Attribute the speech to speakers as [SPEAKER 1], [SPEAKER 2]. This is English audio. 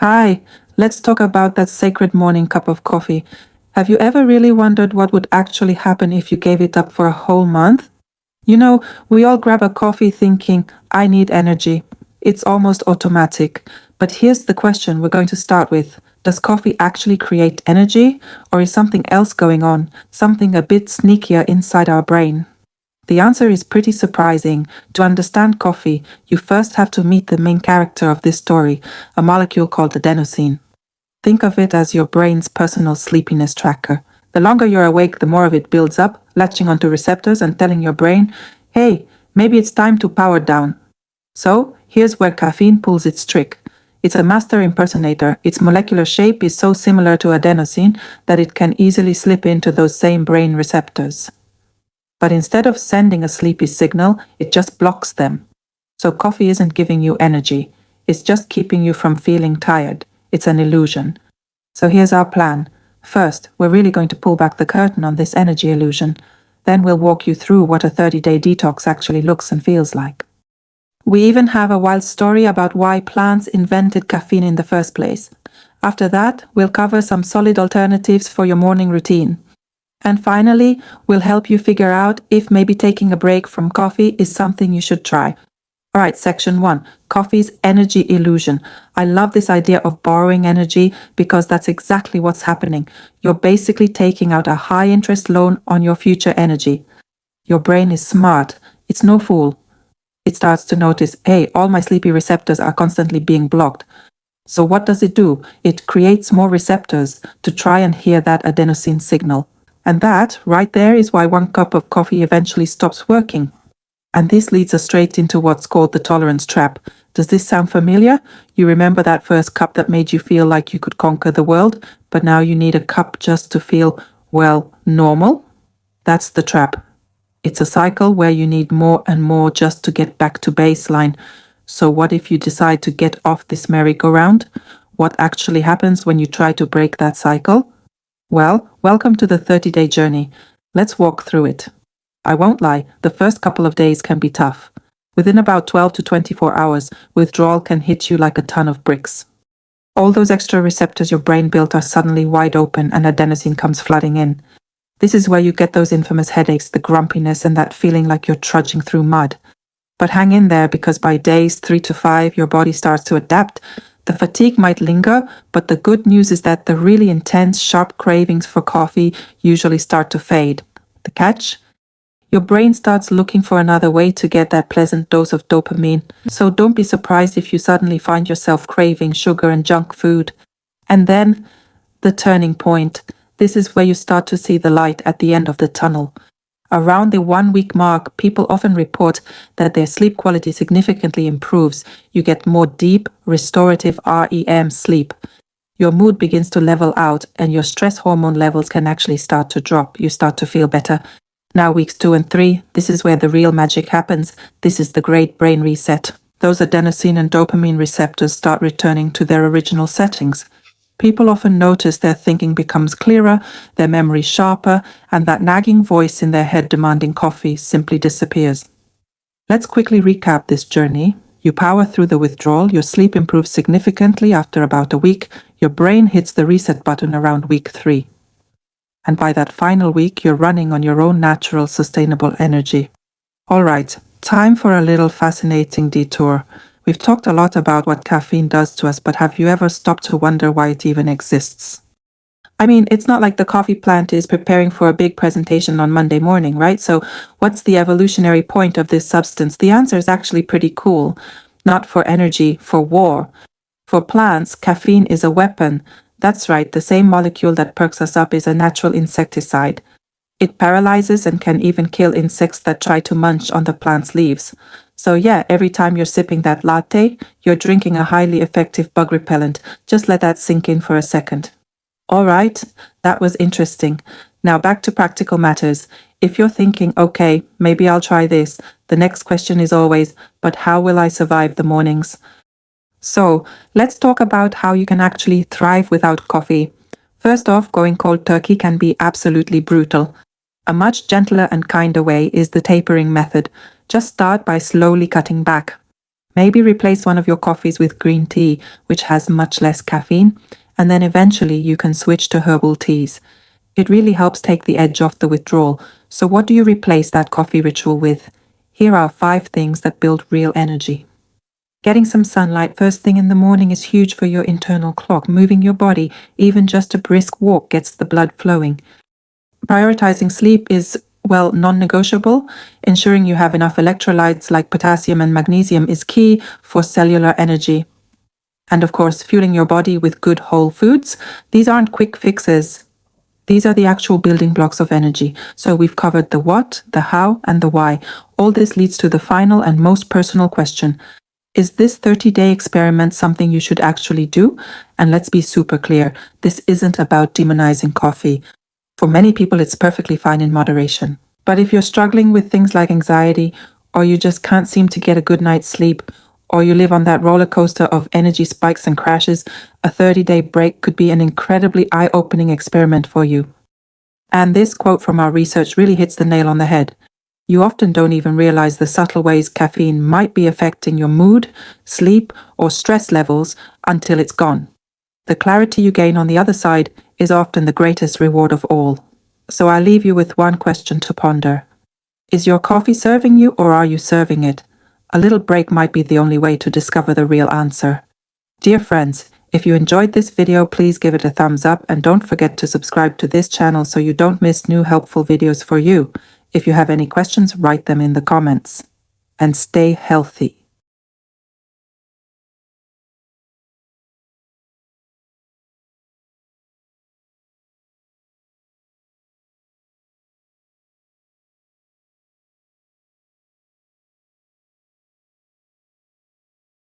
[SPEAKER 1] Hi, let's talk about that sacred morning cup of coffee. Have you ever really wondered what would actually happen if you gave it up for a whole month? You know, we all grab a coffee thinking, I need energy. It's almost automatic. But here's the question we're going to start with. Does coffee actually create energy, or is something else going on, something a bit sneakier inside our brain? The answer is pretty surprising. To understand coffee, you first have to meet the main character of this story, a molecule called adenosine. Think of it as your brain's personal sleepiness tracker. The longer you're awake, the more of it builds up, latching onto receptors and telling your brain, hey, maybe it's time to power down. So, here's where caffeine pulls its trick. It's a master impersonator. Its molecular shape is so similar to adenosine that it can easily slip into those same brain receptors. But instead of sending a sleepy signal, it just blocks them. So coffee isn't giving you energy. It's just keeping you from feeling tired. It's an illusion. So here's our plan. First, we're really going to pull back the curtain on this energy illusion. Then we'll walk you through what a 30-day detox actually looks and feels like. We even have a wild story about why plants invented caffeine in the first place. After that, we'll cover some solid alternatives for your morning routine. And finally, we'll help you figure out if maybe taking a break from coffee is something you should try. All right, section 1, coffee's energy illusion. I love this idea of borrowing energy because that's exactly what's happening. You're basically taking out a high-interest loan on your future energy. Your brain is smart. It's no fool. It starts to notice, hey, all my sleepy receptors are constantly being blocked. So what does it do? It creates more receptors to try and hear that adenosine signal. And that, right there, is why one cup of coffee eventually stops working. And this leads us straight into what's called the tolerance trap. Does this sound familiar? You remember that first cup that made you feel like you could conquer the world, but now you need a cup just to feel, well, normal? That's the trap. It's a cycle where you need more and more just to get back to baseline. So what if you decide to get off this merry-go-round? What actually happens when you try to break that cycle? Well, welcome to the 30-day journey. Let's walk through it. I won't lie, the first couple of days can be tough. Within about 12 to 24 hours, withdrawal can hit you like a ton of bricks. All those extra receptors your brain built are suddenly wide open and adenosine comes flooding in. This is where you get those infamous headaches, the grumpiness, and that feeling like you're trudging through mud. But hang in there because by days 3 to 5, your body starts to adapt. The fatigue might linger, but the good news is that the really intense, sharp cravings for coffee usually start to fade. The catch? Your brain starts looking for another way to get that pleasant dose of dopamine. So don't be surprised if you suddenly find yourself craving sugar and junk food. And then, the turning point. This is where you start to see the light at the end of the tunnel. Around the 1-week mark, people often report that their sleep quality significantly improves. You get more deep, restorative REM sleep. Your mood begins to level out and your stress hormone levels can actually start to drop. You start to feel better. Now weeks 2 and 3, this is where the real magic happens. This is the great brain reset. Those adenosine and dopamine receptors start returning to their original settings. People often notice their thinking becomes clearer, their memory sharper, and that nagging voice in their head demanding coffee simply disappears. Let's quickly recap this journey. You power through the withdrawal, your sleep improves significantly after about a week, your brain hits the reset button around week 3. And by that final week, you're running on your own natural, sustainable energy. All right, time for a little fascinating detour. We've talked a lot about what caffeine does to us, but have you ever stopped to wonder why it even exists? I mean, it's not like the coffee plant is preparing for a big presentation on Monday morning, right? So what's the evolutionary point of this substance? The answer is actually pretty cool. Not for energy, for war. For plants, caffeine is a weapon. That's right, the same molecule that perks us up is a natural insecticide. It paralyzes and can even kill insects that try to munch on the plant's leaves. So yeah, every time you're sipping that latte, you're drinking a highly effective bug repellent. Just let that sink in for a second. All right, that was interesting. Now back to practical matters. If you're thinking, okay, maybe I'll try this, the next question is always, but how will I survive the mornings? So let's talk about how you can actually thrive without coffee. First off, going cold turkey can be absolutely brutal. A much gentler and kinder way is the tapering method. Just start by slowly cutting back. Maybe replace one of your coffees with green tea, which has much less caffeine, and then eventually you can switch to herbal teas. It really helps take the edge off the withdrawal. So what do you replace that coffee ritual with? Here are 5 things that build real energy. Getting some sunlight first thing in the morning is huge for your internal clock. Moving your body, even just a brisk walk, gets the blood flowing. Prioritizing sleep is, well, non-negotiable. Ensuring you have enough electrolytes like potassium and magnesium is key for cellular energy. And of course, fueling your body with good whole foods. These aren't quick fixes. These are the actual building blocks of energy. So we've covered the what, the how, and the why. All this leads to the final and most personal question. Is this 30-day experiment something you should actually do? And let's be super clear, this isn't about demonizing coffee. For many people, it's perfectly fine in moderation. But if you're struggling with things like anxiety, or you just can't seem to get a good night's sleep, or you live on that roller coaster of energy spikes and crashes, a 30-day break could be an incredibly eye-opening experiment for you. And this quote from our research really hits the nail on the head. You often don't even realize the subtle ways caffeine might be affecting your mood, sleep, or stress levels until it's gone. The clarity you gain on the other side is often the greatest reward of all. So I'll leave you with one question to ponder. Is your coffee serving you, or are you serving it? A little break might be the only way to discover the real answer. Dear friends, if you enjoyed this video, please give it a thumbs up and don't forget to subscribe to this channel so you don't miss new helpful videos for you. If you have any questions, write them in the comments. And stay healthy.